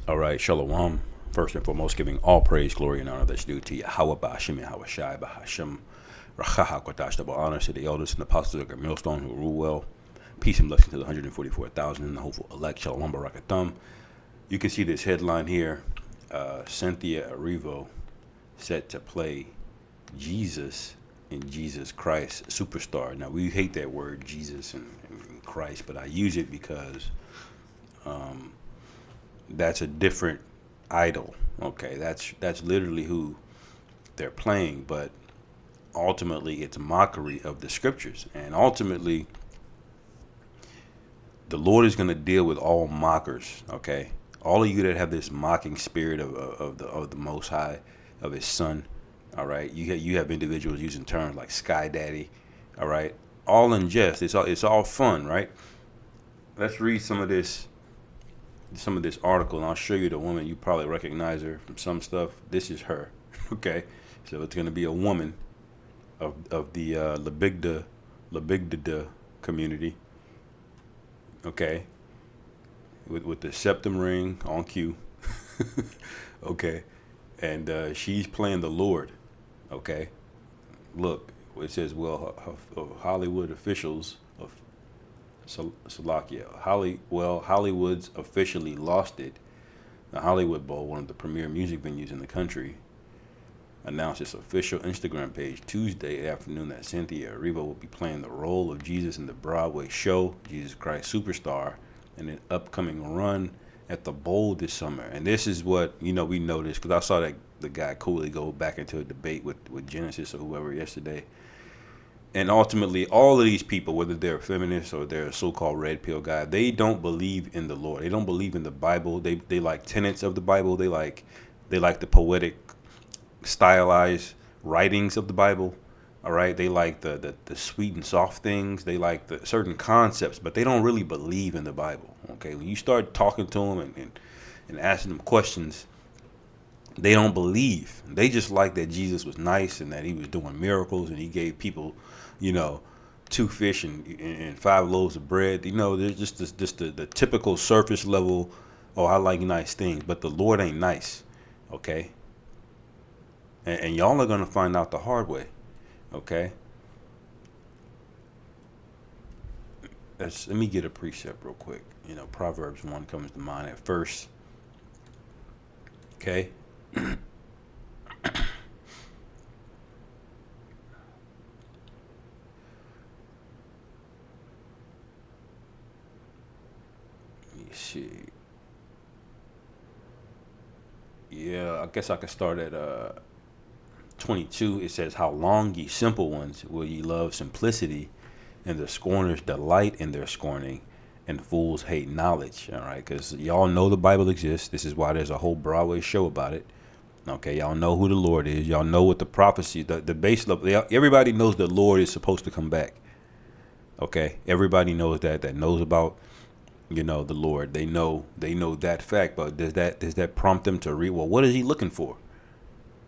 All right, Shalom. First and foremost, giving all praise, glory, and honor that's due to Yahweh Ba'ashim Yahweh Shai Ba'Hashem Rachaha Kwatash double honor to the elders and apostles of the millstone who rule well. Peace and blessing to the 144,000 and the hopeful elect. Shalom Barakathum. You can see this headline here. Cynthia Erivo set to play Jesus in Jesus Christ Superstar. Now, we hate that word, Jesus and Christ, but I use it because that's a different idol. Okay, that's literally who they're playing, but ultimately it's a mockery of the scriptures, and ultimately the Lord is going to deal with all mockers. Okay, all of you that have this mocking spirit of the Most High, of His Son. All right, you have individuals using terms like Sky Daddy. All right, all in jest. It's all fun, right? Let's read some of this article, and I'll show you the woman. You probably recognize her from some stuff. This is her. Okay, so it's going to be a woman of the Labigda community. Okay, with the septum ring on cue. Okay, and she's playing the Lord. Okay, look, it says, well, Hollywood officials of Salakia. Hollywood's officially lost it. The Hollywood Bowl, one of the premier music venues in the country, announced its official Instagram page Tuesday afternoon that Cynthia Erivo will be playing the role of Jesus in the Broadway show Jesus Christ Superstar in an upcoming run at the Bowl this summer. And this is what, we noticed, because I saw that the guy Cooley go back into a debate with Genesis or whoever yesterday. And ultimately, all of these people, whether they're feminists or they're a so-called red pill guy, they don't believe in the Lord. They don't believe in the Bible. They like tenets of the Bible. They like the poetic, stylized writings of the Bible. All right. They like the sweet and soft things. They like the certain concepts, but they don't really believe in the Bible. Okay. When you start talking to them and asking them questions, they don't believe. They just like that Jesus was nice and that he was doing miracles and he gave people, 2 fish and 5 loaves of bread. There's just the typical surface level, oh, I like nice things, but the Lord ain't nice. Okay. And y'all are going to find out the hard way. Okay. Let me get a precept real quick. Proverbs 1 comes to mind at first. Okay. Let me see. Yeah, I guess I could start at 22. It says, "How long, ye simple ones, will ye love simplicity, and the scorners delight in their scorning, and fools hate knowledge." All right, because y'all know the Bible exists. This is why there's a whole Broadway show about it. Okay, y'all know who the Lord is. Y'all know what the prophecy, the base level. Everybody knows the Lord is supposed to come back. Okay, everybody knows that knows about, the Lord. They know that fact. But does that prompt them to read? Well, what is he looking for?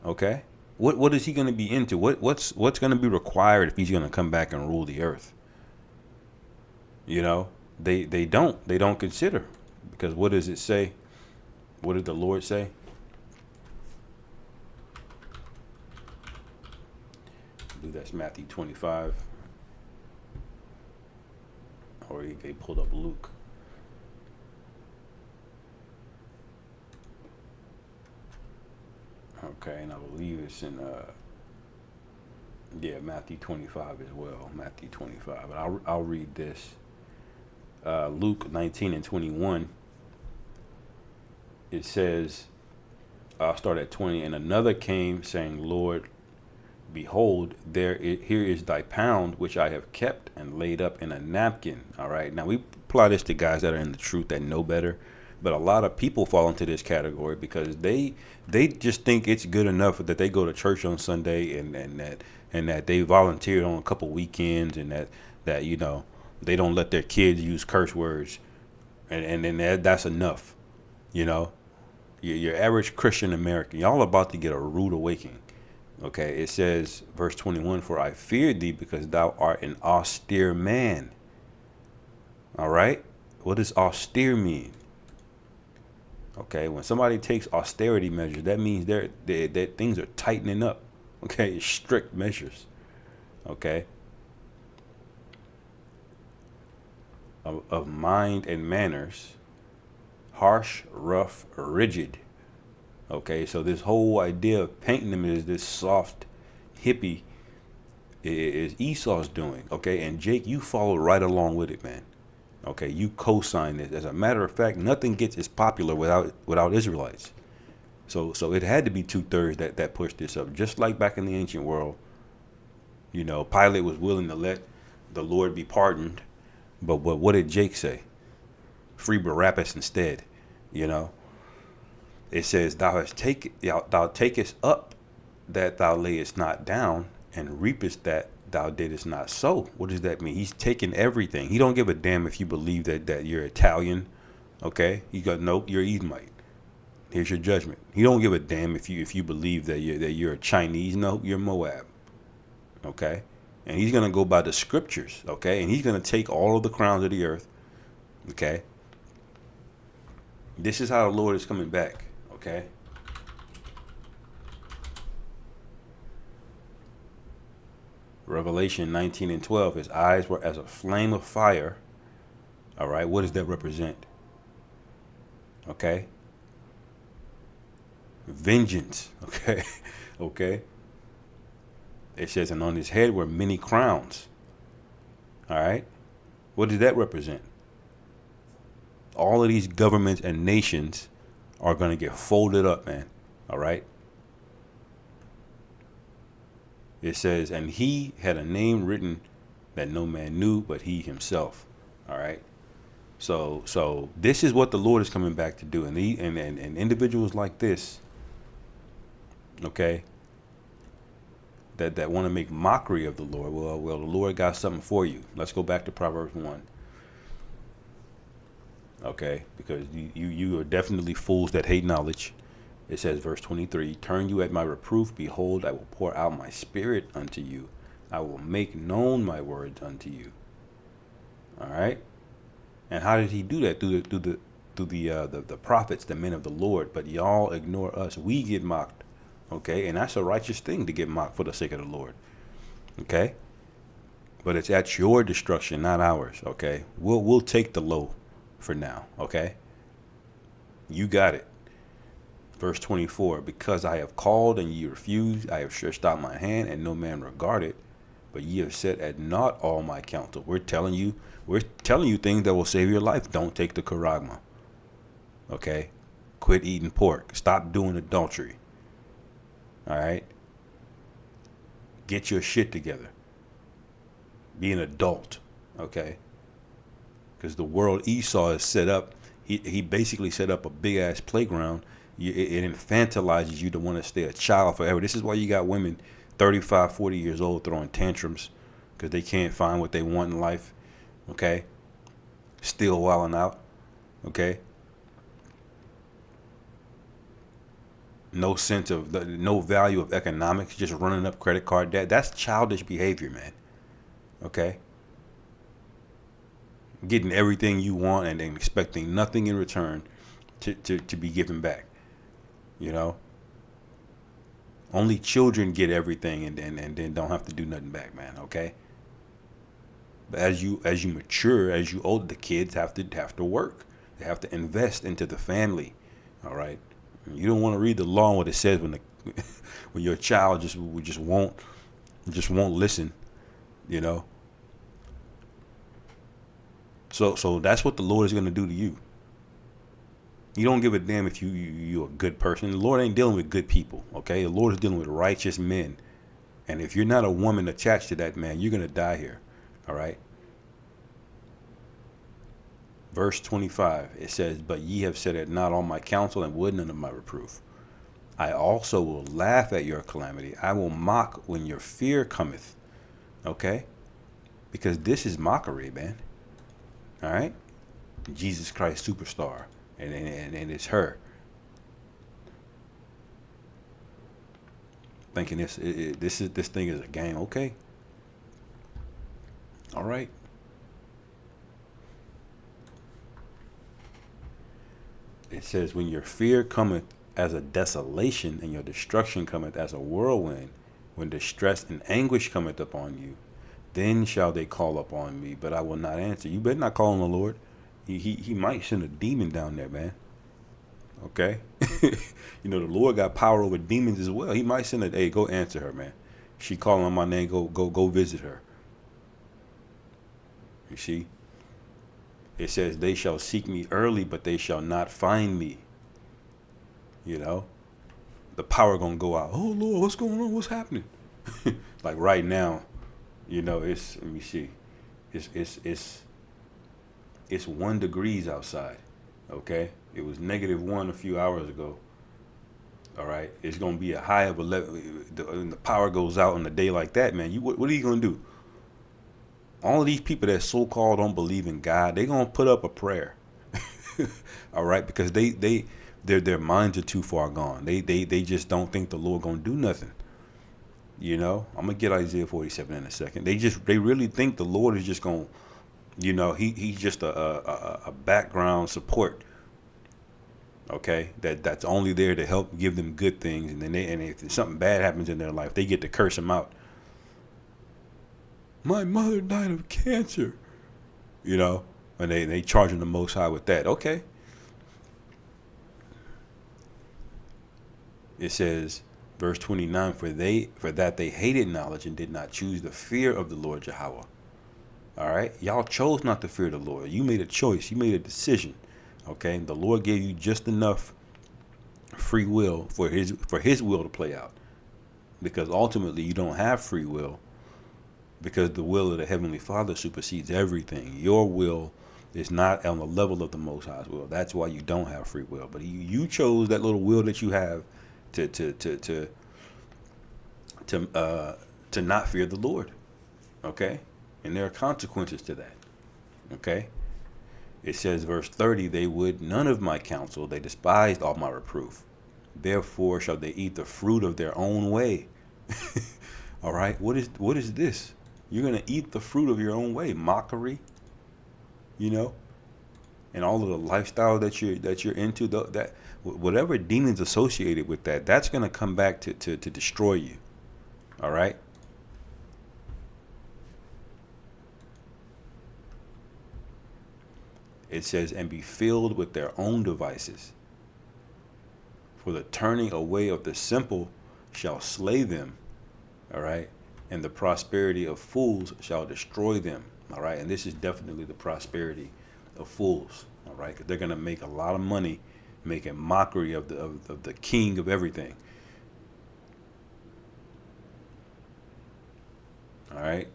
Okay, what is he going to be into? What's going to be required if he's going to come back and rule the earth? They don't consider, because what does it say? What did the Lord say? I believe that's Matthew 25. Or they pulled up Luke. Okay, and I believe it's in Matthew 25 as well. Matthew 25. But I'll read this. Luke 19 and 21. It says, I'll start at 20. "And another came, saying, Lord, behold, here is thy pound, which I have kept and laid up in a napkin." All right. Now, we apply this to guys that are in the truth, that know better. But a lot of people fall into this category because they just think it's good enough that they go to church on Sunday and that they volunteered on a couple weekends, and that they don't let their kids use curse words, and then that's enough. Your average Christian American, y'all about to get a rude awakening. Okay, it says, verse 21, "For I feared thee, because thou art an austere man." All right, what does austere mean? Okay, when somebody takes austerity measures, that means that things are tightening up. Okay, it's strict measures. Okay, of mind and manners, harsh, rough, rigid. Okay, so this whole idea of painting them as this soft hippie is Esau's doing. Okay, and Jake, you followed right along with it, man. Okay, you co-sign this. As a matter of fact, nothing gets as popular without Israelites. So it had to be 2/3 that pushed this up. Just like back in the ancient world, Pilate was willing to let the Lord be pardoned, but what did Jake say? Free Barabbas instead. You know, it says, thou takest up that thou layest not down, and reapest that thou didst not sow. What does that mean? He's taking everything. He don't give a damn if you believe that you're Italian. Okay, he got, nope, you're Edomite. Here's your judgment. He don't give a damn if you believe that you're a Chinese. No, you're Moab. Okay, and he's gonna go by the scriptures. Okay, and he's gonna take all of the crowns of the earth. Okay, this is how the Lord is coming back. Okay. Revelation 19 and 12, his eyes were as a flame of fire. All right, what does that represent? Okay. Vengeance. Okay. Okay. It says, and on his head were many crowns. All right. What does that represent? All of these governments and nations are going to get folded up, man. All right. It says, and he had a name written that no man knew but he himself. All right. So this is what the Lord is coming back to do. And individuals like this, okay, that want to make mockery of the Lord. Well, the Lord got something for you. Let's go back to Proverbs 1. Okay, because you are definitely fools that hate knowledge. It says, verse 23, turn you at my reproof. Behold, I will pour out my spirit unto you. I will make known my words unto you. All right. And how did he do that? Through the prophets, the men of the Lord. But y'all ignore us. We get mocked. Okay. And that's a righteous thing to get mocked for the sake of the Lord. Okay. But it's at your destruction, not ours. Okay. We'll take the low for now. Okay. You got it. Verse 24, because I have called and ye refused, I have stretched out my hand and no man regarded, but ye have set at naught all my counsel. We're telling you things that will save your life. Don't take the charagma. Okay? Quit eating pork. Stop doing adultery. All right? Get your shit together. Be an adult. Okay? Because the world Esau is set up, he basically set up a big ass playground. It infantilizes you to want to stay a child forever. This is why you got women 35, 40 years old throwing tantrums because they can't find what they want in life. Okay? Still wilding out. Okay? No sense of, no value of economics, just running up credit card debt. That's childish behavior, man. Okay? Getting everything you want and then expecting nothing in return to be given back. You know, only children get everything and then don't have to do nothing back, man. Okay. But as you mature, as you older, the kids have to work. They have to invest into the family. All right. You don't want to read the law and what it says when when your child just won't listen. You know. So that's what the Lord is going to do to you. You don't give a damn if you're a good person. The Lord ain't dealing with good people, okay? The Lord is dealing with righteous men. And if you're not a woman attached to that man, you're going to die here, all right? Verse 25, it says, but ye have set at naught all my counsel and would none of my reproof. I also will laugh at your calamity. I will mock when your fear cometh, okay? Because this is mockery, man, all right? Jesus Christ Superstar. And it's her thinking this thing is a game. Okay, all right. It says, when your fear cometh as a desolation, and your destruction cometh as a whirlwind, when distress and anguish cometh upon you, then shall they call upon me, but I will not answer. You better not call on the Lord. He might send a demon down there, man. Okay? You know, the Lord got power over demons as well. He might send a, hey, go answer her, man. She calling on my name, go visit her. You see? It says, they shall seek me early, but they shall not find me. You know? The power gonna go out. Oh Lord, what's going on? What's happening? Like right now, you know, let me see. It's 1 degrees outside. Okay? It was -1 a few hours ago. All right, it's gonna be a high of 11. The power goes out on a day like that, man. What are you gonna do? All of these people that so-called don't believe in God, they gonna put up a prayer. All right, because their minds are too far gone. They just don't think the Lord gonna do nothing. You know, I'm gonna get Isaiah 47 in a second. They really think the Lord is just gonna, you know, he's just a background support. Okay, that's only there to help give them good things, and then if something bad happens in their life, they get to curse him out. My mother died of cancer, you know, and they charging the Most High with that. Okay, it says, verse 29, for that they hated knowledge and did not choose the fear of the Lord Yahweh. All right, y'all chose not to fear the Lord. You made a choice. You made a decision. Okay, the Lord gave you just enough free will for his will to play out, because ultimately you don't have free will, because the will of the Heavenly Father supersedes everything. Your will is not on the level of the Most High's will. That's why you don't have free will. But you chose that little will that you have to not fear the Lord. Okay, and there are consequences to that. Okay. It says, verse 30, they would none of my counsel, they despised all my reproof. Therefore shall they eat the fruit of their own way. All right, what is this? You're gonna eat the fruit of your own way. Mockery, you know, and all of the lifestyle that you're into. That whatever demons associated with that's gonna come back to destroy you. All right. It says, and be filled with their own devices. For the turning away of the simple shall slay them. All right. And the prosperity of fools shall destroy them. All right. And this is definitely the prosperity of fools. All right. Because they're going to make a lot of money making mockery of the king of everything. All right.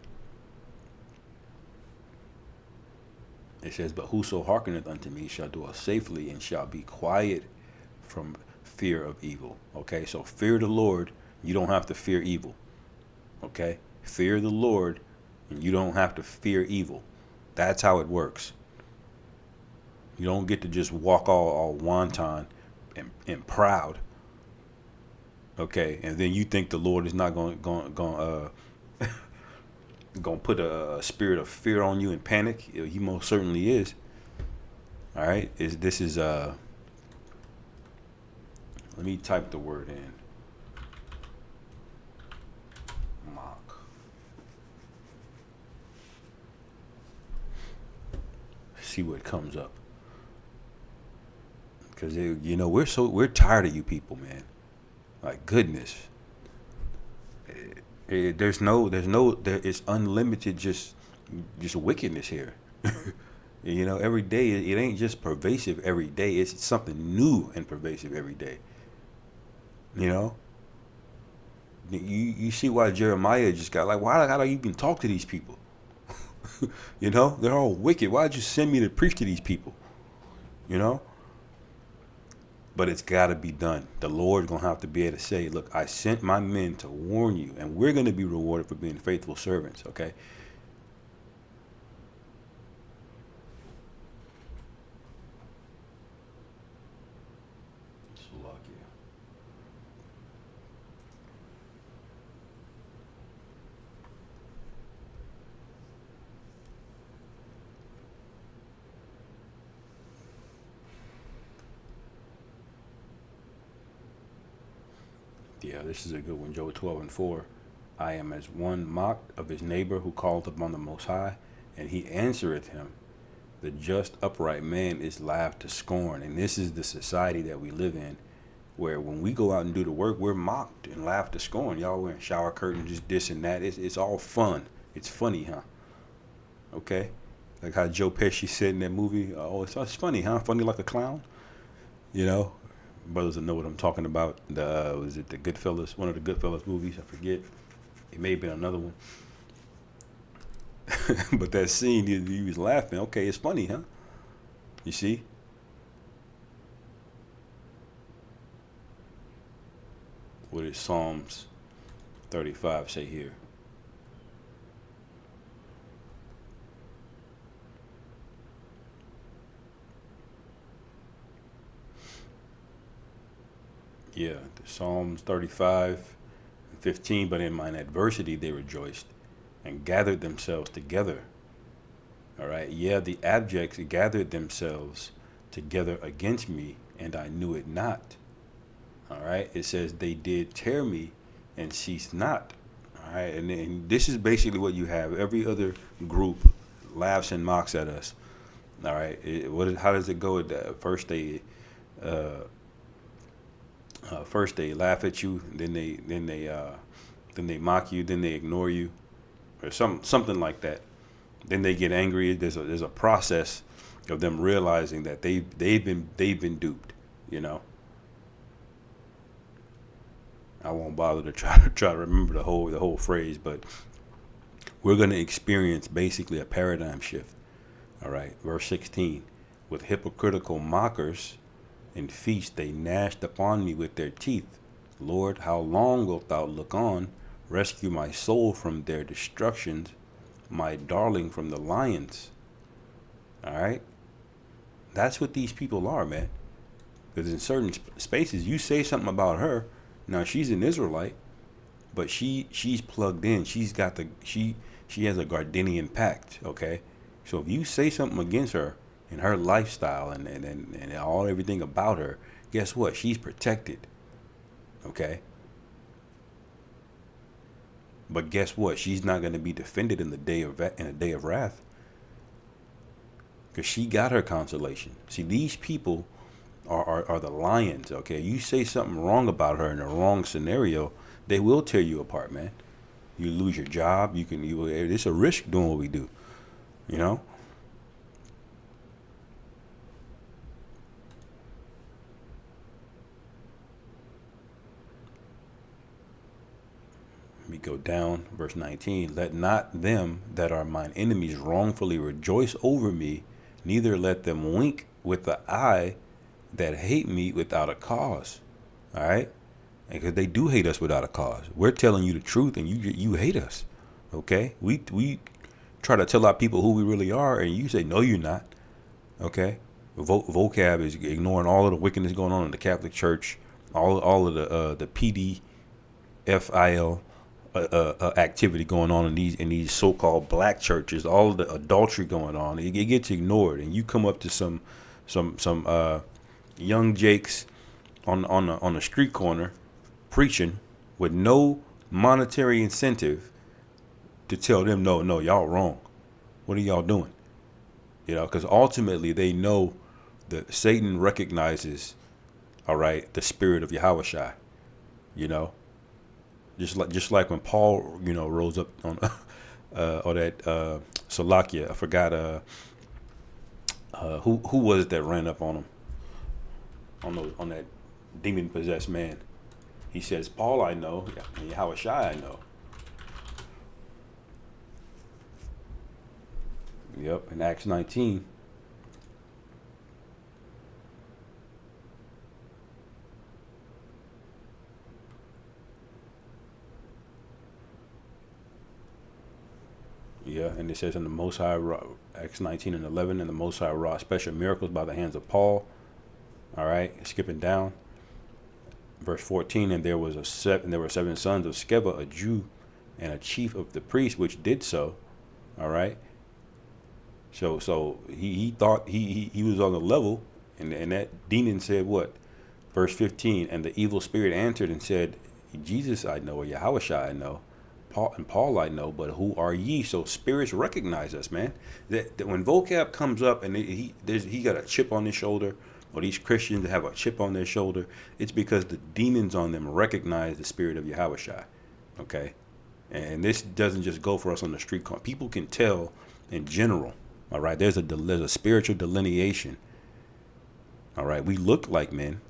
It says, but whoso hearkeneth unto me shall dwell safely and shall be quiet from fear of evil. Okay, so fear the Lord. You don't have to fear evil. Okay, fear the Lord, and you don't have to fear evil. That's how it works. You don't get to just walk all wanton and proud. Okay, and then you think the Lord is not going to put a spirit of fear on you and panic. He most certainly is. All right, let me type the word in. Mock. See what comes up. Because you know, we're tired of you people, man. Like, goodness. There's it's unlimited just wickedness here. You know, every day it ain't just pervasive every day. It's something new and pervasive every day. You know, you see why Jeremiah just got like, why gotta even talk to these people? You know, they're all wicked. Why'd you send me to preach to these people? You know. But it's got to be done. The Lord's going to have to be able to say, look, I sent my men to warn you, and we're going to be rewarded for being faithful servants, okay? Yeah, this is a good one. Job 12:4. I am as one mocked of his neighbor who calleth upon the Most High, and he answereth him. The just upright man is laughed to scorn. And this is the society that we live in, where when we go out and do the work, we're mocked and laughed to scorn. Y'all wearing shower curtains, just this and that. It's all fun. It's funny, huh? Okay? Like how Joe Pesci said in that movie, oh, it's funny, huh? Funny like a clown? You know? Brothers will know what I'm talking about. Was it the Goodfellas? One of the Goodfellas movies, I forget. It may have been another one. But that scene, he was laughing. Okay, it's funny, huh? You see? What does Psalms 35 say here? Yeah, the Psalms 35:15. But in mine adversity they rejoiced and gathered themselves together. All right. Yeah, the abjects gathered themselves together against me, and I knew it not. All right. It says they did tear me and ceased not. All right. And then this is basically what you have. Every other group laughs and mocks at us. All right. How does it go? Uh, First they laugh at you, then they mock you, then they ignore you, or something like that. Then they get angry. There's a process of them realizing that they've been duped. You know, I won't bother to try to remember the whole phrase, but we're going to experience basically a paradigm shift. All right, verse 16, with hypocritical mockers and feast they gnashed upon me with their teeth. Lord, how long wilt thou look on? Rescue my soul from their destructions, my darling from the lions. All right, that's what these people are, man. Because in certain spaces, you say something about her. Now she's an Israelite, but she's plugged in. She has a Gardenian pact. Okay, so if you say something against her and her lifestyle and all everything about her, guess what? She's protected. Okay, but guess what? She's not going to be defended in a day of wrath, because she got her consolation. See, these people are the lions. Okay, you say something wrong about her in a wrong scenario, they will tear you apart, man. You lose your job. It's a risk doing what we do. You know. Let me go down, verse 19. Let not them that are mine enemies wrongfully rejoice over me, neither let them wink with the eye that hate me without a cause. All right? Because they do hate us without a cause. We're telling you the truth, and you hate us. Okay? We try to tell our people who we really are, and you say, no, you're not. Okay? Vocab is ignoring all of the wickedness going on in the Catholic Church, all of the PDFIL activity going on in these so-called black churches, all of the adultery going on. It gets ignored, and you come up to some young jakes on the street corner preaching with no monetary incentive to tell them, no, y'all wrong. What are y'all doing? Because ultimately they know that Satan recognizes, all right, the spirit of Yahushua. You know, just like when Paul, rose up on or that Salakia. I forgot who was it that ran up on him on that demon possessed man. He says, Paul I know, and Yahushua I know. Yep, in Acts 19. Yeah, and it says in the Most High, Acts 19:11, and the Most High wrought special miracles by the hands of Paul. All right, skipping down, verse 14, and there were 7 sons of Sceva, a Jew, and a chief of the priests, which did so. All right, so he thought he was on the level, and that demon said what? Verse 15, and the evil spirit answered and said, Jesus I know, or Yahushua I know, Paul I know, but who are ye? So spirits recognize us, man. That when vocab comes up and he got a chip on his shoulder, or these Christians have a chip on their shoulder, it's because the demons on them recognize the spirit of Yahushua. Okay, and this doesn't just go for us on the street. People can tell in general. All right, there's a spiritual delineation. All right, we look like men,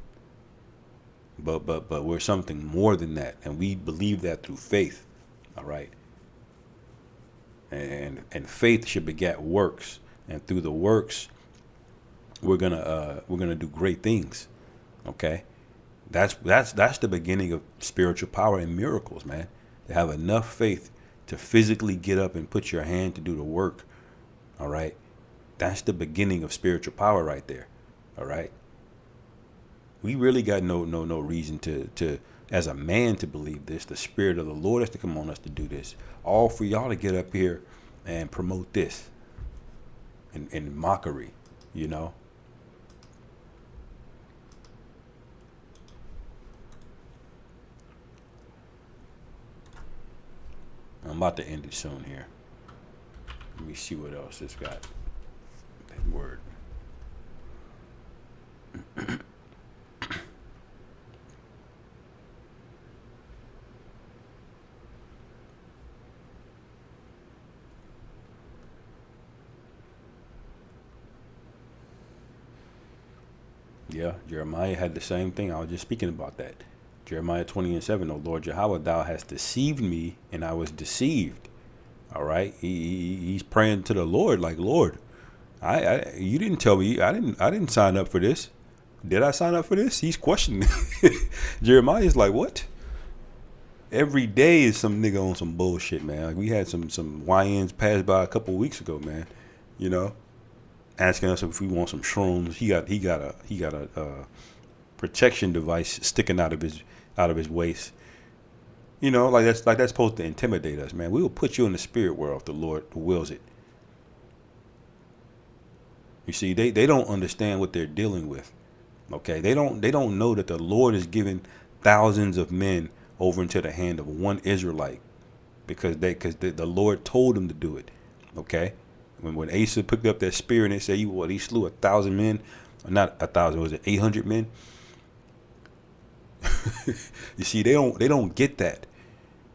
but we're something more than that, and we believe that through faith. All right, and faith should beget works, and through the works, we're gonna do great things. Okay, that's the beginning of spiritual power and miracles, man. To have enough faith to physically get up and put your hand to do the work. All right, that's the beginning of spiritual power right there. All right, we really got no reason to as a man to believe this. The spirit of the Lord has to come on us to do this. All for y'all to get up here and promote this in mockery, you know. I'm about to end it soon here. Let me see what else it's got. That word. Yeah, Jeremiah had the same thing. I was just speaking about that. Jeremiah 20:7. O Lord Yahweh, thou hast deceived me, and I was deceived. All right, he's praying to the Lord, like, Lord, you didn't tell me. I didn't sign up for this. Did I sign up for this? He's questioning. Jeremiah's like, what? Every day is some nigga on some bullshit, man. Like, we had some YNs pass by a couple weeks ago, man. You know, asking us if we want some shrooms. He got a protection device sticking out of his waist. You know, like that's supposed to intimidate us, man. We will put you in the spirit world if the Lord wills it. You see, they don't understand what they're dealing with. Okay, they don't know that the Lord is giving thousands of men over into the hand of one Israelite because the Lord told him to do it. Okay, when Asa picked up that spear and they said he slew 1,000 men, not 1,000, was it 800 men? You see, they don't get that.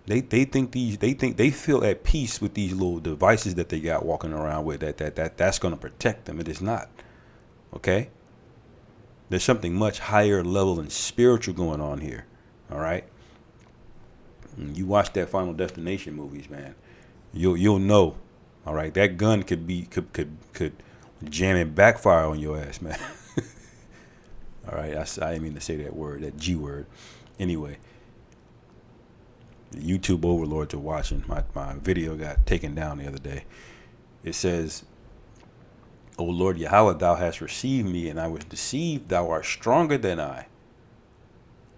They think they feel at peace with these little devices that they got walking around with that's going to protect them. It is not. Okay? There's something much higher level and spiritual going on here. All right? And you watch that Final Destination movies, man. You'll know. All right? That gun could jam and backfire on your ass, man. All right? I didn't mean to say that word, that G word. Anyway, the YouTube overlords are watching. My video got taken down the other day. It says, O Lord Yahweh, thou hast received me, and I was deceived. Thou art stronger than I.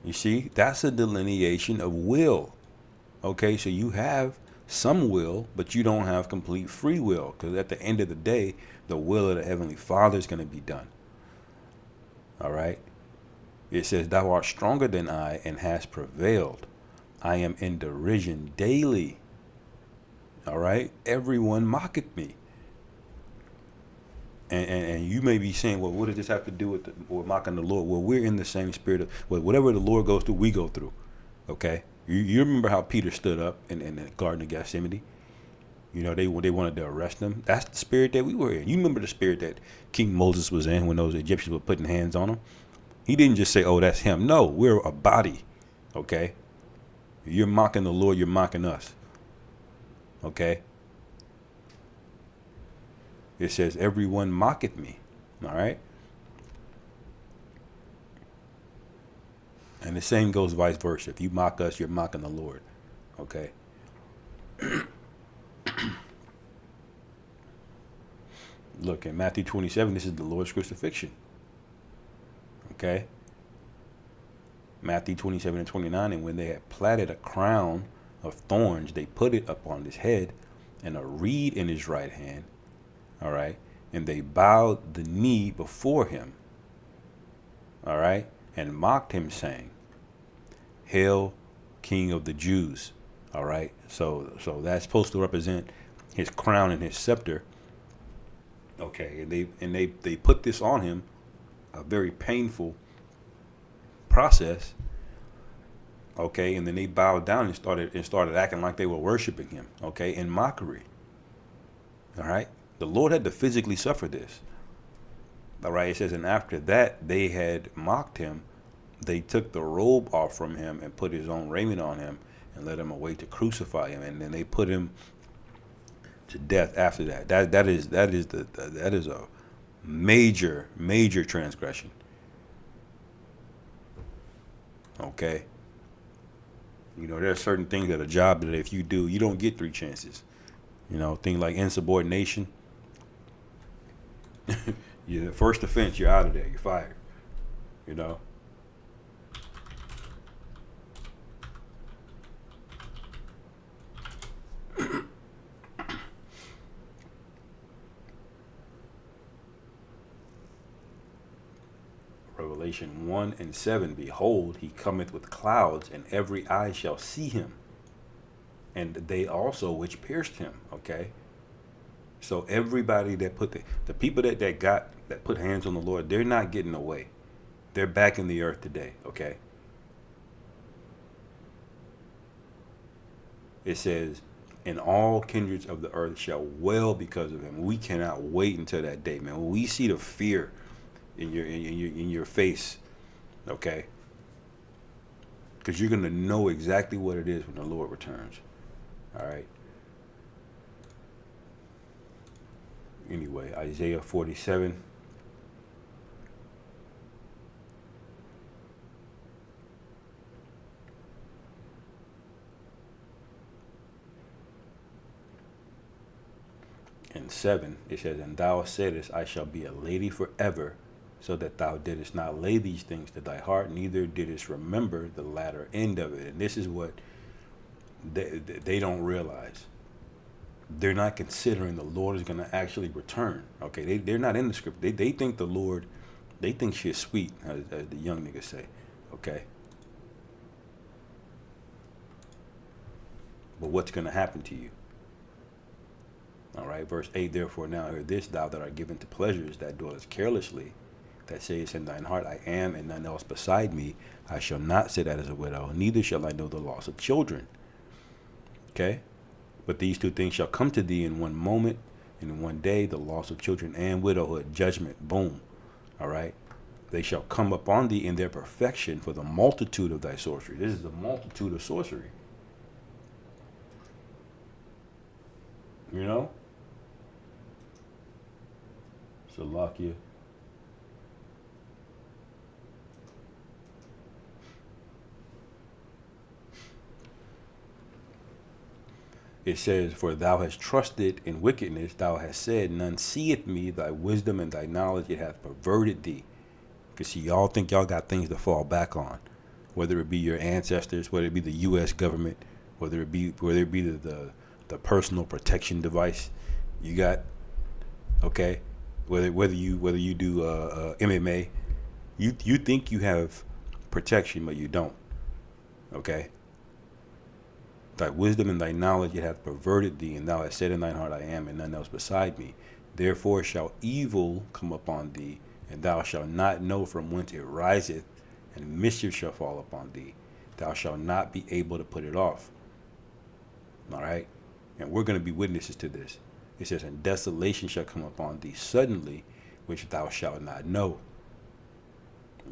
You see, that's a delineation of will. Okay, so you have some will, but you don't have complete free will, because at the end of the day, the will of the Heavenly Father is going to be done. All right? It says, thou art stronger than I, and hast prevailed. I am in derision daily. All right? Everyone mocketh me. And you may be saying, well, what does this have to do with mocking the Lord? Well, we're in the same spirit of whatever the Lord goes through, we go through. Okay? You remember how Peter stood up in the Garden of Gethsemane? You know, they wanted to arrest him. That's the spirit that we were in. You remember the spirit that King Moses was in when those Egyptians were putting hands on him? He didn't just say, oh, that's him. No, we're a body. Okay? You're mocking the Lord, you're mocking us. Okay? It says, everyone mocketh me. All right? And the same goes vice versa. If you mock us, you're mocking the Lord. Okay? Look, in Matthew 27, this is the Lord's crucifixion. Okay? Matthew 27:29, and when they had platted a crown of thorns, they put it upon his head, and a reed in his right hand. All right? And they bowed the knee before him. All right? And mocked him, saying, Hail, King of the Jews. All right. So that's supposed to represent his crown and his scepter. Okay, and they put this on him, a very painful process. Okay, and then they bowed down and started acting like they were worshiping him. Okay, in mockery. All right, the Lord had to physically suffer this. All right, it says, and after that they had mocked him. They took the robe off from him and put his own raiment on him and led him away to crucify him. And then they put him to death after that. That is a major transgression. Okay. You know, there are certain things at a job that if you do, you don't get three chances. You know, things like insubordination. The first offense, you're out of there. You're fired. You know. Revelation 1:7, behold, he cometh with clouds, and every eye shall see him, and they also which pierced him. Okay, so everybody that put the people that put hands on the Lord, they're not getting away. They're back in the earth today. Okay, it says, and all kindreds of the earth shall wail because of him. We cannot wait until that day, man. When we see the fear in your face, okay, because you're gonna know exactly what it is when the Lord returns. All right. Anyway, Isaiah 47. And 7, it says, and thou saidest, I shall be a lady forever, so that thou didst not lay these things to thy heart, neither didst remember the latter end of it. And this is what they don't realize. They're not considering the Lord is going to actually return. Okay, they're not in the script. They think the Lord, they think she's sweet, as the young niggas say. Okay. But what's going to happen to you? All right, verse 8, therefore now hear this, thou that art given to pleasures, that dwellest carelessly, that sayest in thine heart, I am, and none else beside me, I shall not sit as a widow, neither shall I know the loss of children. Okay? But these two things shall come to thee in one moment, and in one day, the loss of children and widowhood, judgment, boom. All right? They shall come upon thee in their perfection for the multitude of thy sorcery. This is the multitude of sorcery. You know? Salakia. It says, for thou hast trusted in wickedness, thou hast said, none seeth me, thy wisdom and thy knowledge, it hath perverted thee. Because see, y'all think y'all got things to fall back on, whether it be your ancestors, whether it be the U.S. government, whether it be the personal protection device you got, okay, whether you do MMA, you think you have protection, but you don't, okay. Thy wisdom and thy knowledge it hath perverted thee, and thou hast said in thine heart, I am, and none else beside me. Therefore shall evil come upon thee, and thou shalt not know from whence it riseth, and mischief shall fall upon thee. Thou shalt not be able to put it off. All right? And we're going to be witnesses to this. It says, and desolation shall come upon thee suddenly, which thou shalt not know.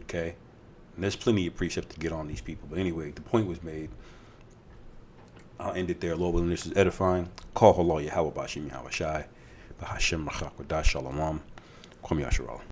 Okay? And there's plenty of precepts to get on these people. But anyway, the point was made. I'll end it there. Lord willing, this is edifying. Call Allah Yahweh Bashim Yahweh Shai. Bahashem Rachak Wadash Shalom. Kwam Yasharal.